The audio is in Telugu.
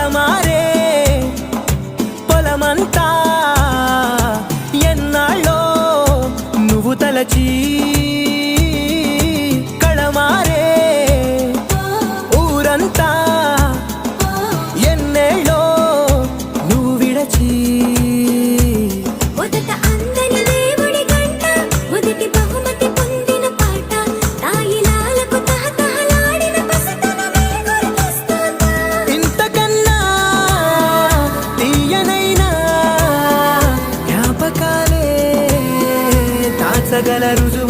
కళమారే పొలమంతా ఎన్నాళ్ళో నువ్వు తలచి కళమారే ఊరంతా ఎన్నేళ్ళో నువ్వు విడచి ఇంతకన్నా తీయనైనా జ్ఞాపకాలే దాచగల రుజువు